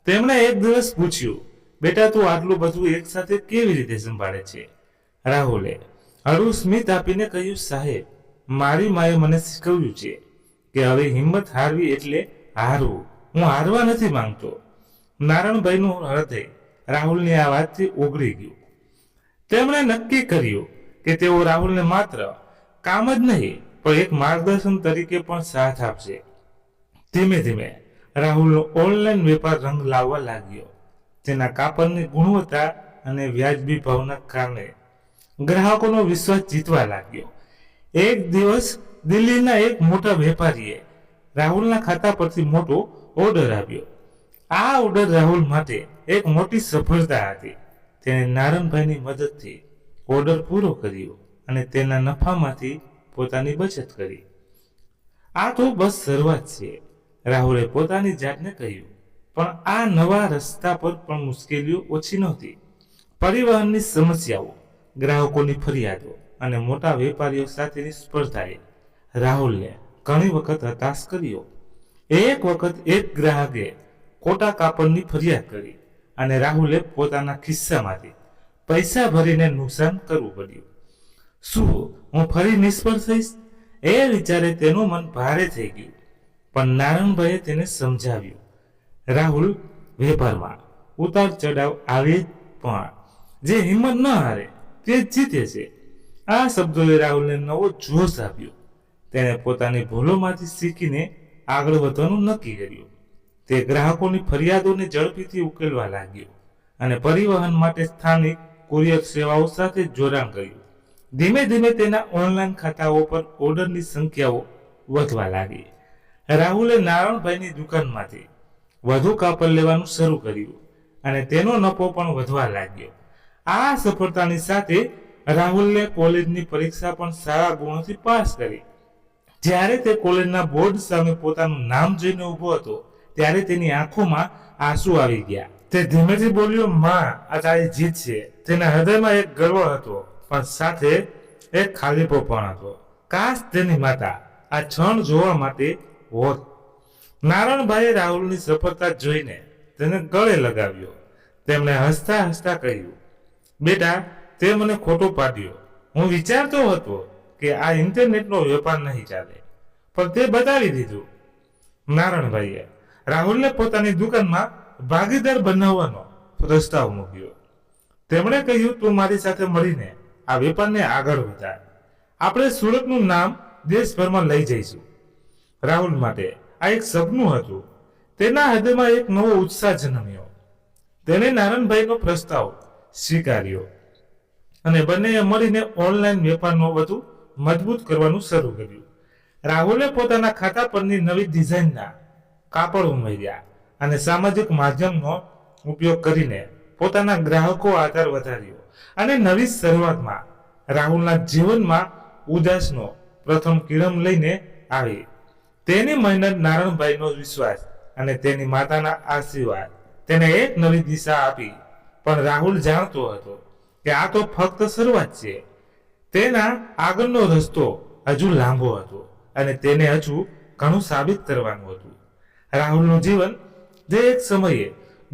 તેમણે એક દિવસ પૂછ્યું, બેટા, તું આટલું બધું એકસાથે કેવી રીતે સંભાળે છે? રાહુલે હળવું સ્મિત આપીને કહ્યું, સાહેબ, મારી માએ મને શીખવ્યું છે કે હવે હિંમત હારવી એટલે હારવું. હું હારવા નથી માંગતો. નારાયણભાઈનું હૃદય રાહુલની આ વાતથી ઓગળી ગયું. તેમણે નક્કી કર્યું કે તેઓ રાહુલને માત્ર કામ જ નહીં પણ એક માર્ગદર્શન તરીકે પણ સાથ આપશે. ધીમે ધીમે રાહુલનો ઓનલાઈન વેપાર રંગ લાવવા લાગ્યો. તેના કાપડની ગુણવત્તા અને વ્યાજબી ભાવના કારણે ગ્રાહકોનો વિશ્વાસ જીતવા લાગ્યો. એક દિવસ દિલ્હીના એક મોટા વેપારીએ રાહુલના ખાતા પરથી મોટો ઓર્ડર આપ્યો. આ ઓર્ડર રાહુલ માટે એક મોટી સફળતા હતી. તેણે નારાયણભાઈની મદદથી ઓર્ડર પૂરો કર્યો અને તેના નફામાંથી પોતાની બચત કરી. આ તો બસ શરૂઆત છે, રાહુલે પોતાની જાતને કહ્યું. પણ આ નવા રસ્તા પર પણ મુશ્કેલીઓ ઓછી નહોતી. પરિવહનની સમસ્યાઓ, ગ્રાહકોની ફરિયાદો અને મોટા વેપારીઓ સાથેની સ્પર્ધાએ રાહુલને ઘણી વખત હતાશ કર્યો. એક વખત એક ગ્રાહકે ખોટા કાપડની ફરિયાદ કરી અને રાહુલે પોતાના ખિસ્સામાંથી પૈસા ભરીને નુકસાન કરવું પડ્યું. શું હું ફરી નિષ્ફળ થઈશ? એ વિચારે તેનું મન ભારે થઈ ગયું. પણ નારાયણભાઈએ તેને સમજાવ્યું, રાહુલ, વેપારમાં ઉતાર ચઢાવ આવે પણ જે હિંમત ન હારે તે જ જીતે છે. આ શબ્દોએ રાહુલને નવો જોશ આપ્યો. તેણે પોતાની ભૂલોમાંથી શીખીને આગળ વધવાનું નક્કી કર્યું. તે ગ્રાહકોની ફરિયાદોને ઝડપીથી ઉકેલવા લાગ્યો અને પરિવહન માટે સ્થાનિક કુરિયર સેવાઓ સાથે જોડાણ કર્યું. ધીમે ધીમે તેના ઓનલાઈન ખાતાઓ પર ઓર્ડરની સંખ્યાઓ વધવા લાગી. રાહુલે નારણભાઈની દુકાનમાંથી વધુ કાપડ લેવાનું શરૂ કર્યું અને તેનો નફો પણ વધવા લાગ્યો. આ સફળતાની સાથે રાહુલે કોલેજની પરીક્ષા પણ સારા ગુણોથી પાસ કરી. જ્યારે તે કોલેજના બોર્ડ સામે પોતાનું નામ જોઈને ઊભો હતો ત્યારે તેની આંખોમાં આંસુ આવી ગયા. તે ધીમેથી બોલ્યો, માં, આ તારી જીત છે. તેના હૃદયમાં એક ગર્વ હતો, પણ સાથે એક ખાલીપો પણ હતો. કાશ તેની માતા આ ક્ષણ જોવા માટે હોત. નારણભાઈએ રાહુલની સફળતા જોઈને તેને ગળે લગાવ્યો. તેમણે હસતા હસતા કહ્યું, બેટા, તે મને ખોટો પાડ્યો. હું વિચારતો હતો કે આ ઇન્ટરનેટનો વેપાર નહીં ચાલે, પણ તે બતાવી દીધું. નારણભાઈએ રાહુલને પોતાની દુકાનમાં ભાગીદાર બનાવવાનો પ્રસ્તાવ મૂક્યો. તેમણે કહ્યું, તું મારી સાથે મળીને આ વેપારને આગળ વધાર. આપણે સુરતનું નામ દેશભરમાં લઈ જઈશું. રાહુલ માટે આ એક સપનું હતું. તેના હૃદયમાં એક નવો ઉત્સાહ જન્મ્યો. તેણે નારણભાઈનો પ્રસ્તાવ સ્વીકાર્યો અને બંનેએ મળીને ઓનલાઈન વેપારનો વધુ મજબૂત કરવાનું શરૂ કર્યું. રાહુલે પોતાના ખાતા પરની નવી ડિઝાઇનના કાપડ ઉમેર્યા અને સામાજિક માધ્યમનો ઉપયોગ કરીને પોતાના ગ્રાહકો આધાર વધાર્યો. અને નવી શરૂઆતમાં રાહુલના જીવનમાં ઉદાસનો પ્રથમ કિરમ લઈને આવી. તેની મહેનત, નારણભાઈનો વિશ્વાસ અને તેની માતાના આશીર્વાદ તેને એક નવી દિશા આપી. પણ રાહુલ જાણતો હતો કે આ તો ફક્ત શરૂઆત છે. તેના આગળનો રસ્તો હજુ લાંબો હતો અને તેને હજુ ઘણું સાબિત કરવાનું હતું. રાહુલનું જીવન જે એક સમયે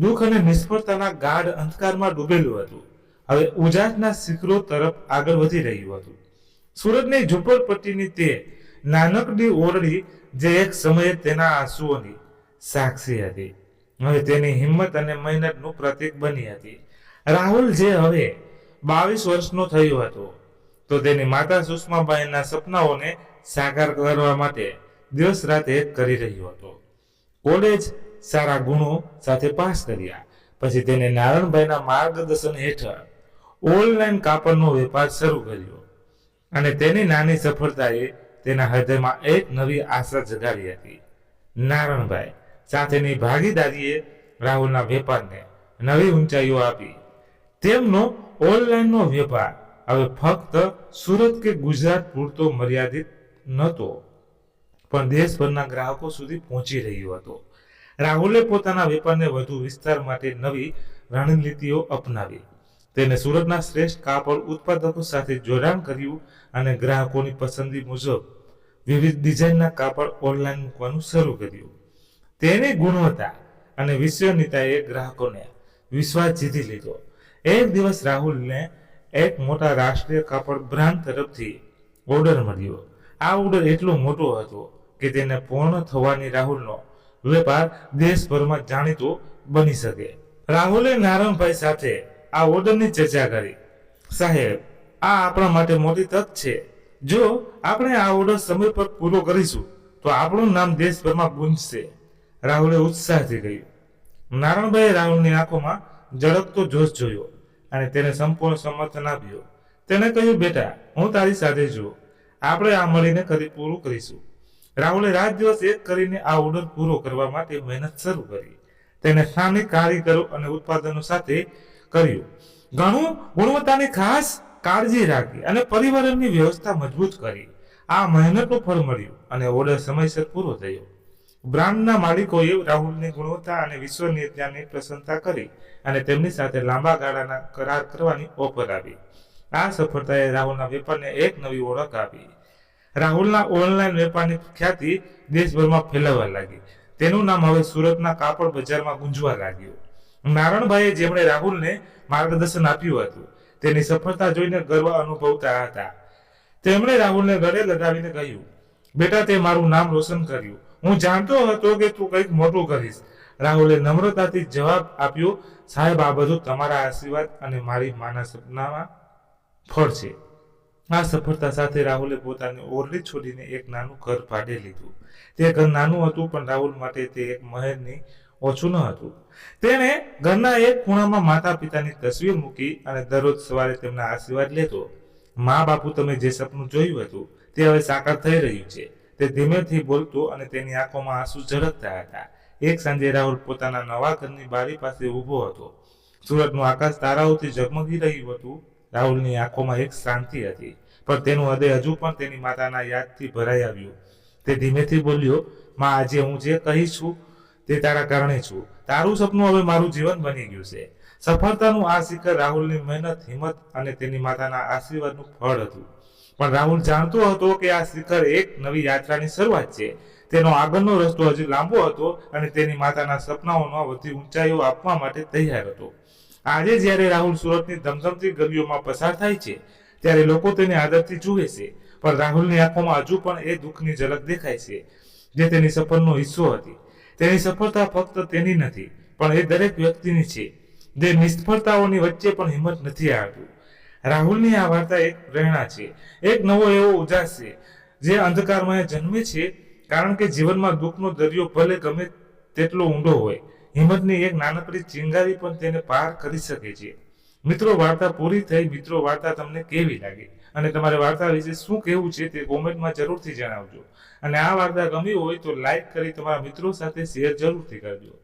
દુઃખ અને નિષ્ફળતાના ગાઢ અંધકારમાં ડૂબેલું હતું, હવે ઉજાસના શિખરો તરફ આગળ વધી રહ્યું હતું. સુરતની ઝૂંપડપટ્ટીની તે નાનકડી ઓરડી જે એક સમયે તેના આંસુઓની સાક્ષી હતી, હવે તેની હિંમત અને મહેનતનું પ્રતીક બની હતી. રાહુલ જે હવે 22 વર્ષનો થયો હતો, તો તેની માતા સુષ્માબાઈના સપનાઓને સાકાર કરવા માટે દિવસ રાત એક કરી રહ્યો હતો. કોલેજ સારા ગુણો સાથે પાસ કર્યા પછી તેને નારણભાઈના માર્ગદર્શન હેઠળ ઓનલાઈન કાપડનો વેપાર શરૂ કર્યો અને તેની નાની સફળતાએ તેના હૃદયમાં એક નવી આશા જગાડી હતી. નારણભાઈ સાથેની ભાગીદારીએ રાહુલના વેપારને નવી ઊંચાઈઓ આપી. તેમનો ઓનલાઈનનો વેપાર હવે ફક્ત સુરત કે ગુજરાત પૂરતો મર્યાદિત નહોતો, પણ દેશભરના ગ્રાહકો સુધી પહોંચી રહ્યો હતો. રાહુલે પોતાના વેપારને વધુ વિસ્તાર માટે નવી રણનીતિઓ અપનાવી. તેને સુરતના શ્રેષ્ઠ કાપડ ઉત્પાદકો સાથે જોડાણ કર્યું અને ગ્રાહકોની પસંદગી મુજબ વિવિધ ડિઝાઇનના કાપડ ઓનલાઈન મૂકવાનું શરૂ કર્યું. તેની ગુણવત્તા અને વિશ્વસનીયતાએ ગ્રાહકોને વિશ્વાસ જીતી લીધો. એક દિવસ રાહુલને એક મોટા રાષ્ટ્રીય કાપડ બ્રાન્ડ તરફથી ઓર્ડર મળ્યો. આ ઓર્ડર એટલો મોટો હતો કે તેને પૂર્ણ થવાની રાહુલનો વેપાર દેશભરમાં જાણીતો બની શકે. રાહુલે નારણભાઈ સાથે આ ઓર્ડરની ચર્ચા કરી. સાહેબ, આ આપણા માટે મોટી તક છે. જો આપણે આ ઓર્ડર સમય પર પૂરો કરીશું તો આપણું નામ દેશભરમાં ગુંજશે, રાહુલે ઉત્સાહથી કહ્યું. નારણભાઈએ રાહુલની આંખોમાં ઝળકતો જોશ જોયો અને તેને સંપૂર્ણ સમર્થન આપ્યું. તેને કહ્યું, બેટા, હું તારી સાથે છું. આપણે આ મળીને પૂરું કરીશું. રાહુલે રાત દિવસ એક કરીને આ ઓર્ડર પૂરો કરવા માટે મહેનત શરૂ કરી. તેને સ્થાનિક કારીગરો અને ઉત્પાદનો સાથે કર્યું. ઘણું ગુણવત્તાની ખાસ કાળજી રાખી અને પરિવહનની વ્યવસ્થા મજબૂત કરી. આ મહેનતનું ફળ મળ્યું અને ઓર્ડર સમયસર પૂરો થયો. બ્રાન્ડના માલિકોએ રાહુલની ગુણવત્તા અને વિશ્વસનીયતાની પ્રશંસા કરી અને તેમની સાથે લાંબા ગાળાના કરાર કરવાની ઓફર આપી. આ સફળતાએ રાહુલના વેપારને એક નવી ઓળખ આપી. રાહુલના ઓનલાઈન વેપારની ખ્યાતિ દેશભરમાં ફેલાવા લાગી. તેનું નામ હવે સુરતના કાપડ બજારમાં ગુંજવા લાગ્યું. નારણભાઈએ જેમણે રાહુલને માર્ગદર્શન આપ્યું હતું, તેની સફળતા જોઈને ગર્વ અનુભવતા હતા. તેમણે રાહુલને ગળે લગાવીને કહ્યું, બેટા, તે મારું નામ રોશન કર્યું. હું જાણતો હતો કે તું કંઈક મોટું કરીશ. રાહુલે નમ્રતાથી જવાબ આપ્યો, સાહેબ, આ બધું તમારા આશીર્વાદ અને મારી માના સપનામાં ફળ છે. આ સફળતા સાથે રાહુલે પોતાની ઓરડી છોડીને એક નાનું ઘર ભાડે લીધું. તે ઘર નાનું હતું, પણ રાહુલ માટે તે એક મહેલની ઓછું ન હતું. તેણે ઘરના એક ખૂણામાં માતા પિતાની તસવીર મૂકી અને દરરોજ સવારે તેમના આશીર્વાદ લેતો. મા બાપુ, તમે જે સપનું જોયું હતું તે હવે સાકાર થઈ રહ્યું છે, તે ધીમેથી બોલતો અને તેની આંખોમાં આંસુ ઝળકતા હતા. એક સાંજે રાહુલ પોતાના નવા ઘરની બારી પાસે ઊભો હતો. સુરતનું આકાશ તારાઓથી ઝગમગી રહ્યું હતું. રાહુલની આંખોમાં એક શાંતિ હતી, પણ તેનું હૃદય હજુ પણ તેની માતાના યાદથી ભરાઈ આવ્યું. તે ધીમેથી બોલ્યો, માં, આજે હું જે કહી છું તે તારા કારણે છું. તારું સપનું હવે મારું જીવન બની ગયું છે. સફળતાનું આ શિખર રાહુલની મહેનત, હિંમત અને તેની માતાના આશીર્વાદનું ફળ હતું. પણ રાહુલ જાણતો હતો કે આ શિખર એક નવી યાત્રાની શરૂઆત છે. તેનો આગળનો રસ્તો હજી લાંબો હતો અને તેની માતાના સપનાઓમાં વધુ ઊંચાઈઓ આપવા માટે તૈયાર હતો. આજે જ્યારે રાહુલ સુરતની ધમધમતી ગલીઓમાં પસાર થાય છે, ત્યારે લોકો તેને આદરથી જુએ છે, પણ રાહુલની આંખોમાં હજુ પણ એ દુઃખની ઝલક દેખાય છે જે તેની સફરનો હિસ્સો હતી. તેની સફળતા ફક્ત તેની નથી, પણ એ દરેક વ્યક્તિની છે જે નિષ્ફળતાઓની વચ્ચે પણ હિંમત નથી હારતું. રાહુલની આ વાર્તા એક પ્રેરણા છે, એક નવો એવો ઉજાસ છે જે અંધકારમાં જન્મે છે, કારણ કે જીવનમાં દુઃખનો દરિયો ભલે ગમે તેટલો ઊંડો હોય, હિંમતની એક નાનકડી ચિંગારી પણ તેને પાર કરી શકે છે. મિત્રો, વાર્તા પૂરી થઈ. મિત્રો, વાર્તા તમને કેવી લાગી અને તમારે વાર્તા વિશે શું કહેવું છે તે કોમેન્ટમાં જરૂરથી જણાવજો. અને આ વાર્તા ગમી હોય તો લાઈક કરી તમારા મિત્રો સાથે શેર જરૂરથી કરજો.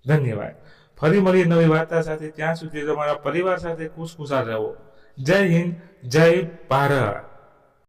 ધન્યવાદ. ફરી મળીએ નવી વાર્તા સાથે. ત્યાં સુધી તમારા પરિવાર સાથે ખુશખુશાલ રહો. જય હિન્દ, જય ભારત.